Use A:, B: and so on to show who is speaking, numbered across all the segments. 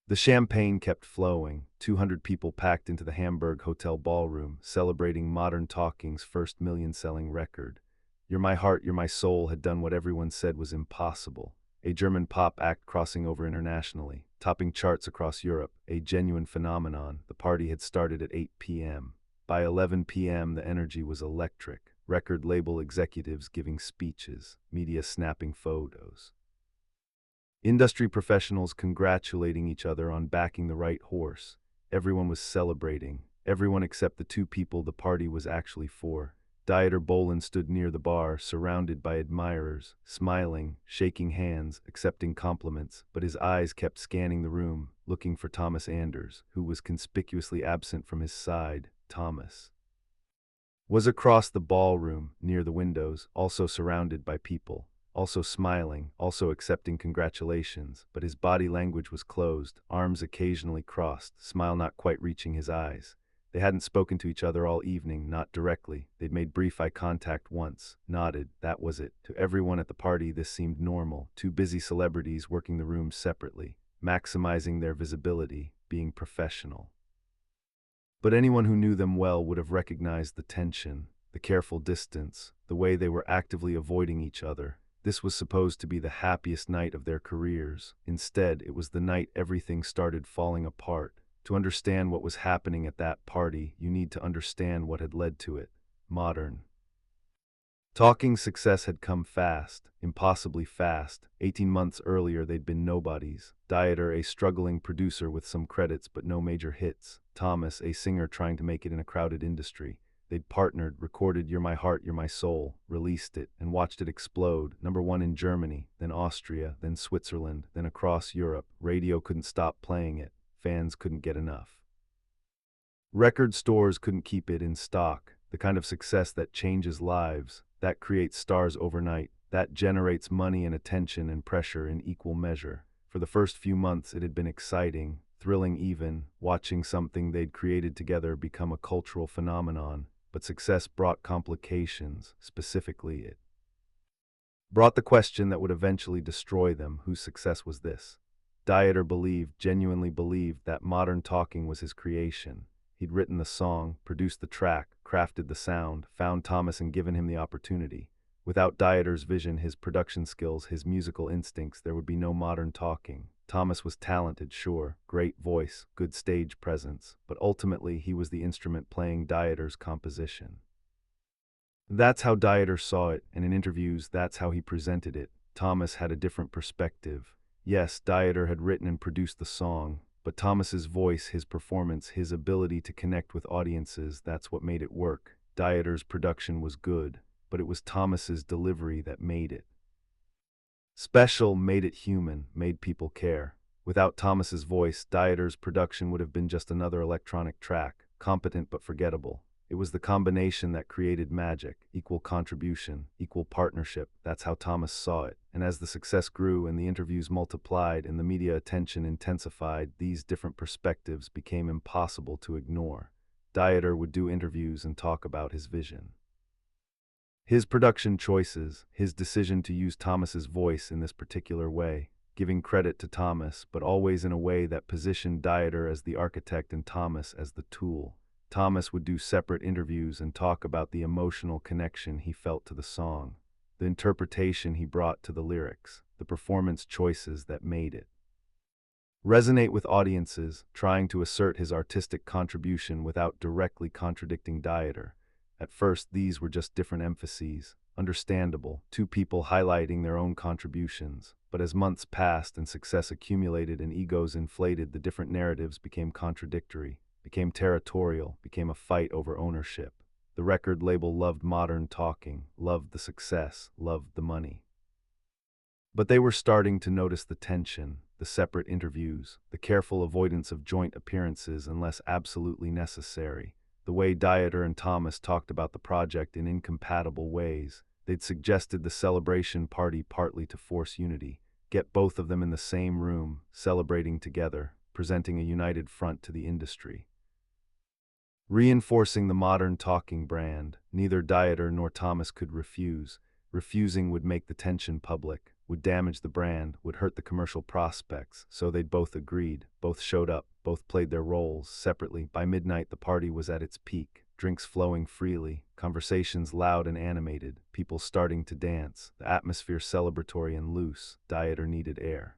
A: The champagne kept flowing. 200 people packed into the Hamburg hotel ballroom, celebrating Modern Talking's first million-selling record. You're My Heart, You're My Soul had done what everyone said was impossible. A German pop act crossing over internationally, topping charts across Europe, a genuine phenomenon. The party had started at 8 p.m. By 11 p.m., the energy was electric. Record label executives giving speeches, media snapping photos. Industry professionals congratulating each other on backing the right horse. Everyone was celebrating, everyone except the two people the party was actually for. Dieter Bohlen stood near the bar, surrounded by admirers, smiling, shaking hands, accepting compliments, but his eyes kept scanning the room, looking for Thomas Anders, who was conspicuously absent from his side. Thomas was across the ballroom, near the windows, also surrounded by people. Also smiling, also accepting congratulations, but his body language was closed, arms occasionally crossed, smile not quite reaching his eyes. They hadn't spoken to each other all evening, not directly. They'd made brief eye contact once, nodded, that was it. To everyone at the party this seemed normal, two busy celebrities working the rooms separately, maximizing their visibility, being professional. But anyone who knew them well would have recognized the tension, the careful distance, the way they were actively avoiding each other. This was supposed to be the happiest night of their careers. Instead, it was the night everything started falling apart. To understand what was happening at that party, you need to understand what had led to it. Modern Talking success had come fast, impossibly fast. 18 months earlier they'd been nobodies. Dieter, a struggling producer with some credits but no major hits. Thomas, a singer trying to make it in a crowded industry. They'd partnered, recorded You're My Heart, You're My Soul, released it, and watched it explode. #1 in Germany, then Austria, then Switzerland, then across Europe. Radio couldn't stop playing it. Fans couldn't get enough. Record stores couldn't keep it in stock. The kind of success that changes lives, that creates stars overnight, that generates money and attention and pressure in equal measure. For the first few months it had been exciting, thrilling even, watching something they'd created together become a cultural phenomenon. But success brought complications. Specifically, it brought the question that would eventually destroy them: whose success was this? Dieter genuinely believed, that Modern Talking was his creation. He'd written the song, produced the track, crafted the sound, found Thomas and given him the opportunity. Without Dieter's vision, his production skills, his musical instincts, there would be no Modern Talking. Thomas was talented, sure, great voice, good stage presence, but ultimately he was the instrument playing Dieter's composition. That's how Dieter saw it, and in interviews, that's how he presented it. Thomas had a different perspective. Yes, Dieter had written and produced the song, but Thomas's voice, his performance, his ability to connect with audiences, that's what made it work. Dieter's production was good, but it was Thomas's delivery that made it special, made it human, made people care. Without Thomas's voice, Dieter's production would have been just another electronic track, competent but forgettable. It was the combination that created magic, equal contribution, equal partnership. That's how Thomas saw it. And as the success grew and the interviews multiplied and the media attention intensified, these different perspectives became impossible to ignore. Dieter would do interviews and talk about his vision, his production choices, his decision to use Thomas's voice in this particular way, giving credit to Thomas, but always in a way that positioned Dieter as the architect and Thomas as the tool. Thomas would do separate interviews and talk about the emotional connection he felt to the song, the interpretation he brought to the lyrics, the performance choices that made it resonate with audiences, trying to assert his artistic contribution without directly contradicting Dieter. At first, these were just different emphases, understandable, two people highlighting their own contributions. But as months passed and success accumulated and egos inflated, the different narratives became contradictory, became territorial, became a fight over ownership. The record label loved Modern Talking, loved the success, loved the money. But they were starting to notice the tension, the separate interviews, the careful avoidance of joint appearances unless absolutely necessary. The way Dieter and Thomas talked about the project in incompatible ways. They'd suggested the celebration party partly to force unity, get both of them in the same room, celebrating together, presenting a united front to the industry. Reinforcing the Modern Talking brand, neither Dieter nor Thomas could refuse. Refusing would make the tension public. would damage the brand, would hurt the commercial prospects, so they'd both agreed, both showed up, both played their roles separately. By midnight, the party was at its peak, drinks flowing freely, conversations loud and animated, people starting to dance, the atmosphere celebratory and loose. Dieter needed air.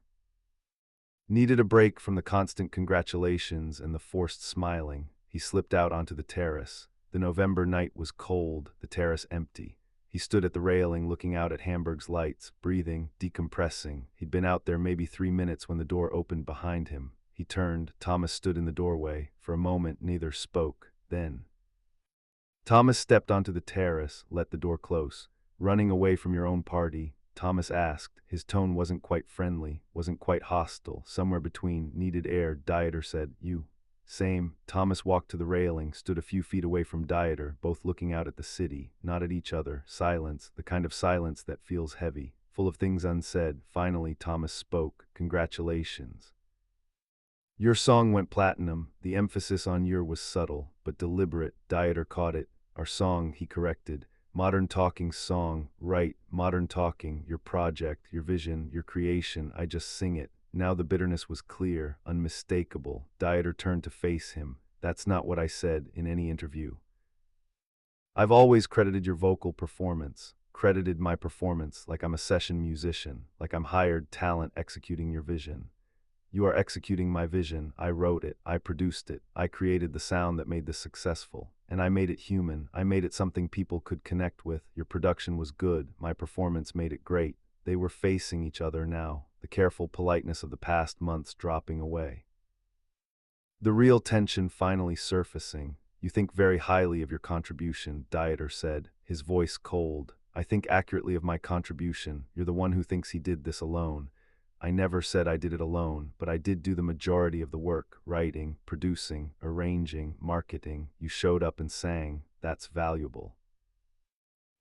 A: Needed a break from the constant congratulations and the forced smiling. He slipped out onto the terrace. The November night was cold, the terrace empty. He stood at the railing looking out at Hamburg's lights, breathing, decompressing. He'd been out there maybe 3 minutes when the door opened behind him. He turned. Thomas stood in the doorway. For a moment, neither spoke. Then Thomas stepped onto the terrace, let the door close. "Running away from your own party?" Thomas asked. His tone wasn't quite friendly, wasn't quite hostile, somewhere between. "Needed air," Dieter said. "You?" "Same." Thomas walked to the railing, stood a few feet away from Dieter, both looking out at the city, not at each other. Silence, the kind of silence that feels heavy, full of things unsaid. Finally, Thomas spoke. "Congratulations. Your song went platinum." The emphasis on your was subtle, but deliberate. Dieter caught it. "Our song," he corrected. "Modern Talking's song." "Right, Modern Talking, your project, your vision, your creation. I just sing it." Now the bitterness was clear, unmistakable. Dieter turned to face him. "That's not what I said in any interview. I've always credited your vocal performance. Credited my performance like I'm a session musician, like I'm hired talent executing your vision. You are executing my vision. I wrote it, I produced it, I created the sound that made this successful. And I made it human, I made it something people could connect with. Your production was good, my performance made it great." They were facing each other now, the careful politeness of the past months dropping away. The real tension finally surfacing. "You think very highly of your contribution," Dieter said, his voice cold. "I think accurately of my contribution. You're the one who thinks he did this alone. I never said I did it alone, but I did do the majority of the work, writing, producing, arranging, marketing. You showed up and sang. That's valuable."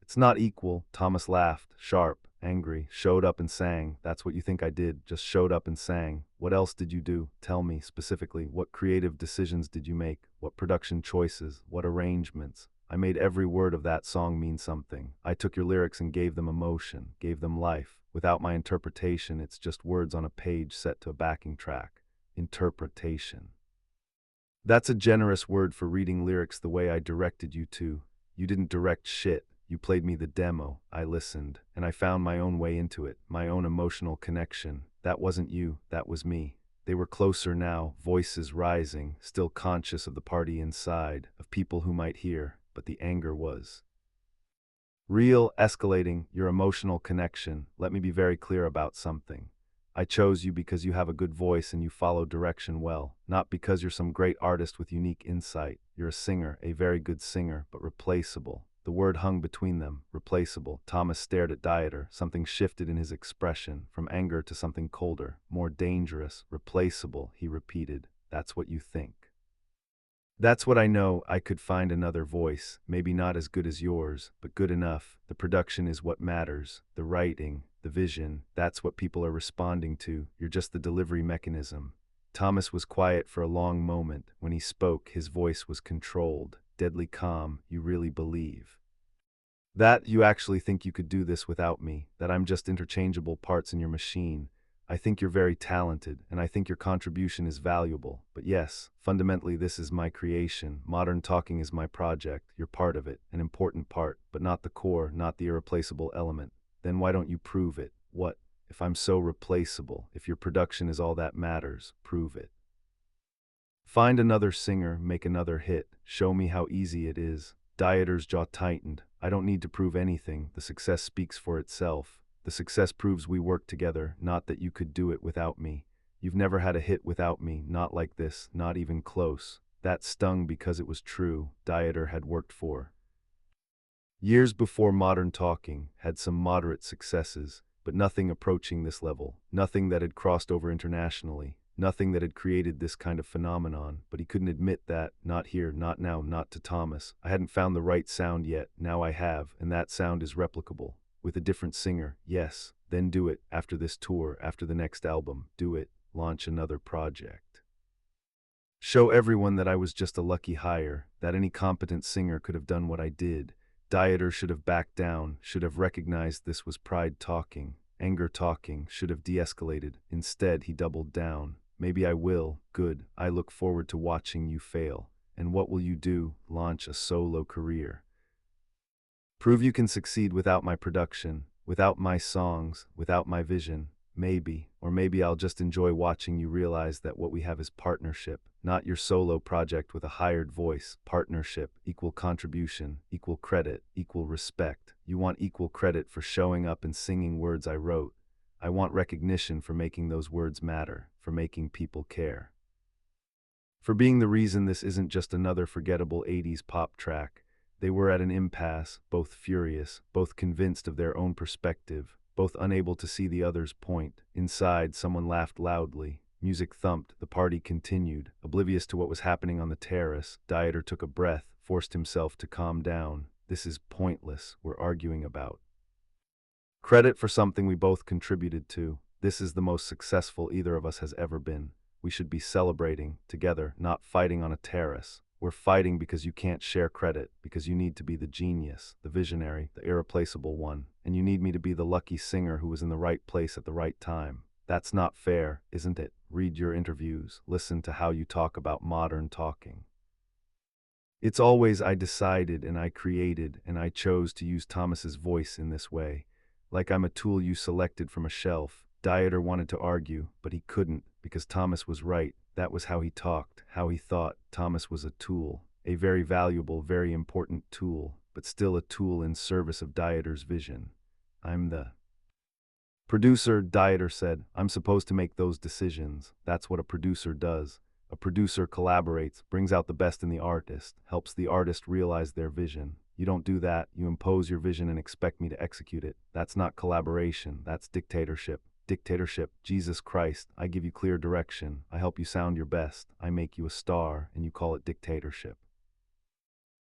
A: "It's not equal," Thomas laughed, sharp, angry. "Showed up and sang. That's what you think I did, just showed up and sang. What else did you do? Tell me, specifically, what creative decisions did you make? What production choices? What arrangements? I made every word of that song mean something. I took your lyrics and gave them emotion, gave them life. Without my interpretation, it's just words on a page set to a backing track. Interpretation. That's a generous word for reading lyrics the way I directed you to. You didn't direct shit. You played me the demo. I listened, and I found my own way into it, my own emotional connection. That wasn't you, that was me." They were closer now, voices rising, still conscious of the party inside, of people who might hear, but the anger was real, escalating. "Your emotional connection. Let me be very clear about something. I chose you because you have a good voice and you follow direction well, not because you're some great artist with unique insight. You're a singer, a very good singer, but replaceable." The word hung between them, replaceable. Thomas stared at Dieter. Something shifted in his expression, from anger to something colder, more dangerous. "Replaceable," he repeated. "That's what you think. That's what I know." I could find another voice, maybe not as good as yours, but good enough. The production is what matters. The writing, the vision, that's what people are responding to. You're just the delivery mechanism." Thomas was quiet for a long moment. When he spoke, his voice was controlled, deadly calm. "You really believe that? You actually think you could do this without me? That I'm just interchangeable parts in your machine? I think you're very talented, and I think your contribution is valuable. But yes, fundamentally this is my creation. Modern Talking is my project. You're part of it, an important part, but not the core, not the irreplaceable element. Then why don't you prove it? What? If I'm so replaceable, if your production is all that matters, prove it. Find another singer, make another hit. Show me how easy it is." Dieter's jaw tightened. "I don't need to prove anything. The success speaks for itself. The success proves we work together, not that you could do it without me. You've never had a hit without me, not like this, not even close." That stung because it was true. Dieter had worked for years before Modern Talking, had some moderate successes, but nothing approaching this level, nothing that had crossed over internationally, nothing that had created this kind of phenomenon. But he couldn't admit that, not here, not now, not to Thomas. "I hadn't found the right sound yet. Now I have, and that sound is replicable. With a different singer, yes. Then do it, after this tour, after the next album. Do it, launch another project. Show everyone that I was just a lucky hire, that any competent singer could have done what I did." Dieter should have backed down, should have recognized this was pride talking, Anger talking should have de-escalated. Instead, he doubled down. Maybe I will. Good. I look forward to watching you fail. And what will you do? Launch a solo career. Prove you can succeed without my production, without my songs, without my vision. Maybe, or maybe I'll just enjoy watching you realize that what we have is partnership, not your solo project with a hired voice. Partnership, equal contribution, equal credit, equal respect. You want equal credit for showing up and singing words I wrote. I want recognition for making those words matter, for making people care. For being the reason this isn't just another forgettable 80s pop track. They were at an impasse, both furious, both convinced of their own perspective, both unable to see the other's point. Inside, someone laughed loudly. Music thumped, the party continued. Oblivious to what was happening on the terrace, Dieter took a breath, forced himself to calm down. This is pointless, we're arguing about credit for something we both contributed to. This is the most successful either of us has ever been. We should be celebrating, together, not fighting on a terrace. We're fighting because you can't share credit, because you need to be the genius, the visionary, the irreplaceable one, and you need me to be the lucky singer who was in the right place at the right time. That's not fair, isn't it? Read your interviews, listen to how you talk about modern talking. It's always I decided and I created and I chose to use Thomas's voice in this way, like I'm a tool you selected from a shelf. Dieter wanted to argue, but he couldn't, because Thomas was right. That was how he talked, how he thought. Thomas was a tool, a very valuable, very important tool, but still a tool in service of Dieter's vision. I'm the producer, Dieter said. I'm supposed to make those decisions. That's what a producer does. A producer collaborates, brings out the best in the artist, helps the artist realize their vision. You don't do that. You impose your vision and expect me to execute it. That's not collaboration. That's dictatorship. Dictatorship, Jesus Christ, I give you clear direction, I help you sound your best, I make you a star, and you call it dictatorship.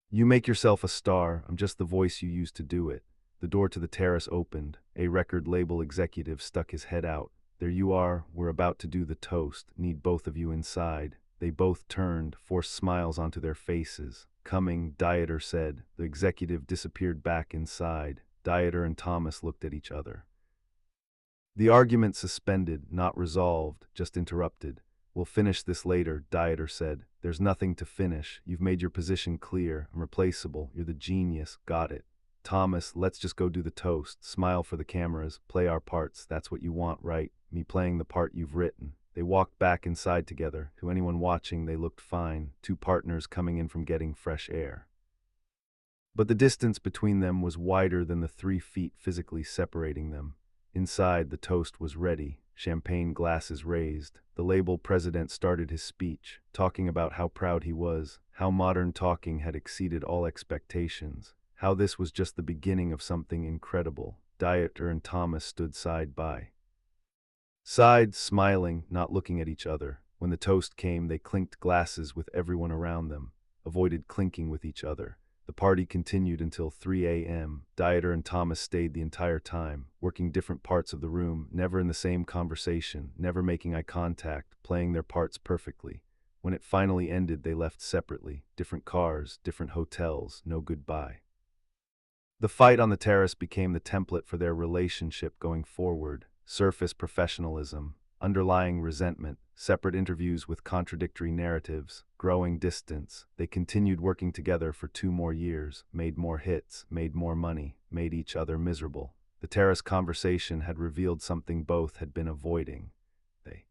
A: You make yourself a star, I'm just the voice you use to do it. The door to the terrace opened, a record label executive stuck his head out. There you are, we're about to do the toast, need both of you inside. They both turned, forced smiles onto their faces. Coming, Dieter said. The executive disappeared back inside. Dieter and Thomas looked at each other. The argument suspended, not resolved, just interrupted. We'll finish this later, Dieter said. There's nothing to finish. You've made your position clear. I'm replaceable. You're the genius. Got it. Thomas, let's just go do the toast. Smile for the cameras. Play our parts. That's what you want, right? Me playing the part you've written. They walked back inside together. To anyone watching, they looked fine. Two partners coming in from getting fresh air. But the distance between them was wider than the 3 feet physically separating them. Inside, the toast was ready, champagne glasses raised. The label president started his speech, talking about how proud he was, how modern talking had exceeded all expectations, how this was just the beginning of something incredible. Dieter and Thomas stood side by side, smiling, not looking at each other. When the toast came, they clinked glasses with everyone around them, avoided clinking with each other. The party continued until 3 a.m. Dieter and Thomas stayed the entire time, working different parts of the room, never in the same conversation, never making eye contact, playing their parts perfectly. When it finally ended, they left separately, different cars, different hotels, no goodbye. The fight on the terrace became the template for their relationship going forward. Surface professionalism, underlying resentment, separate interviews with contradictory narratives, growing distance. They continued working together for 2 more years, made more hits, made more money, made each other miserable. The terrace conversation had revealed something both had been avoiding. They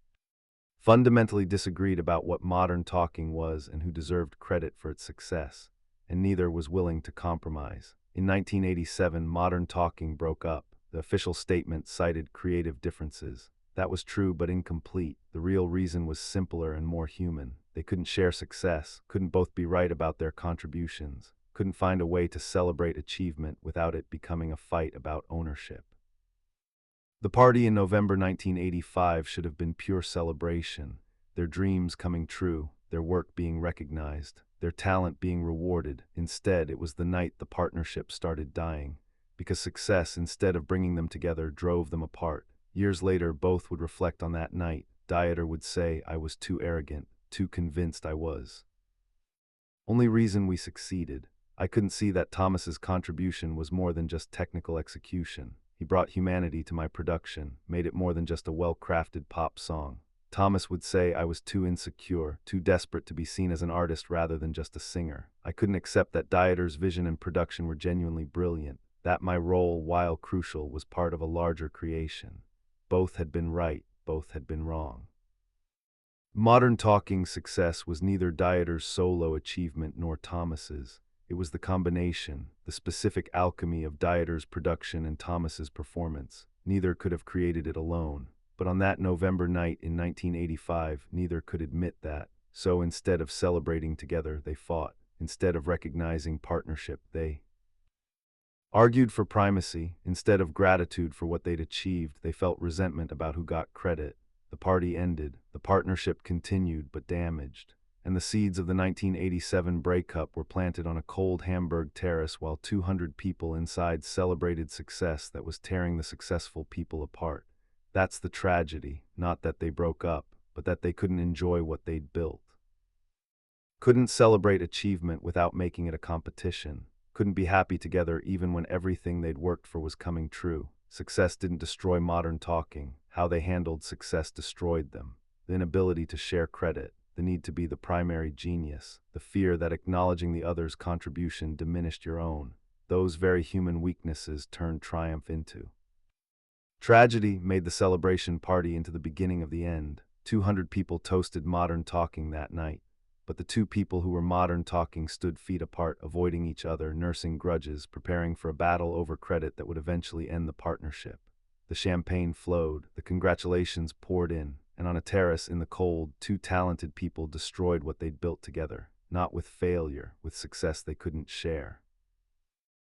A: fundamentally disagreed about what modern talking was and who deserved credit for its success, and neither was willing to compromise. In 1987, modern talking broke up. The official statement cited creative differences. That was true but incomplete. The real reason was simpler and more human. They couldn't share success, couldn't both be right about their contributions, couldn't find a way to celebrate achievement without it becoming a fight about ownership. The party in November 1985 should have been pure celebration, their dreams coming true, their work being recognized, their talent being rewarded. Instead, it was the night the partnership started dying, because success, instead of bringing them together, drove them apart. Years later, both would reflect on that night. Dieter would say, I was too arrogant, too convinced I was. Only reason we succeeded. I couldn't see that Thomas's contribution was more than just technical execution. He brought humanity to my production, made it more than just a well-crafted pop song. Thomas would say I was too insecure, too desperate to be seen as an artist rather than just a singer. I couldn't accept that Dieter's vision and production were genuinely brilliant, that my role, while crucial, was part of a larger creation. Both had been right, both had been wrong. Modern Talking's success was neither Dieter's solo achievement nor Thomas's. It was the combination, the specific alchemy of Dieter's production and Thomas's performance. Neither could have created it alone. But on that November night in 1985, neither could admit that. So instead of celebrating together, they fought. Instead of recognizing partnership, they argued for primacy. Instead of gratitude for what they'd achieved, they felt resentment about who got credit. The party ended, the partnership continued but damaged, and the seeds of the 1987 breakup were planted on a cold Hamburg terrace while 200 people inside celebrated success that was tearing the successful people apart. That's the tragedy, not that they broke up, but that they couldn't enjoy what they'd built. Couldn't celebrate achievement without making it a competition. Couldn't be happy together even when everything they'd worked for was coming true. Success didn't destroy Modern Talking. How they handled success destroyed them. The inability to share credit, the need to be the primary genius, the fear that acknowledging the other's contribution diminished your own. Those very human weaknesses turned triumph into tragedy, made the celebration party into the beginning of the end. 200 people toasted Modern Talking that night. But the two people who were Modern Talking stood feet apart, avoiding each other, nursing grudges, preparing for a battle over credit that would eventually end the partnership. The champagne flowed, the congratulations poured in, and on a terrace in the cold, two talented people destroyed what they'd built together, not with failure, with success they couldn't share.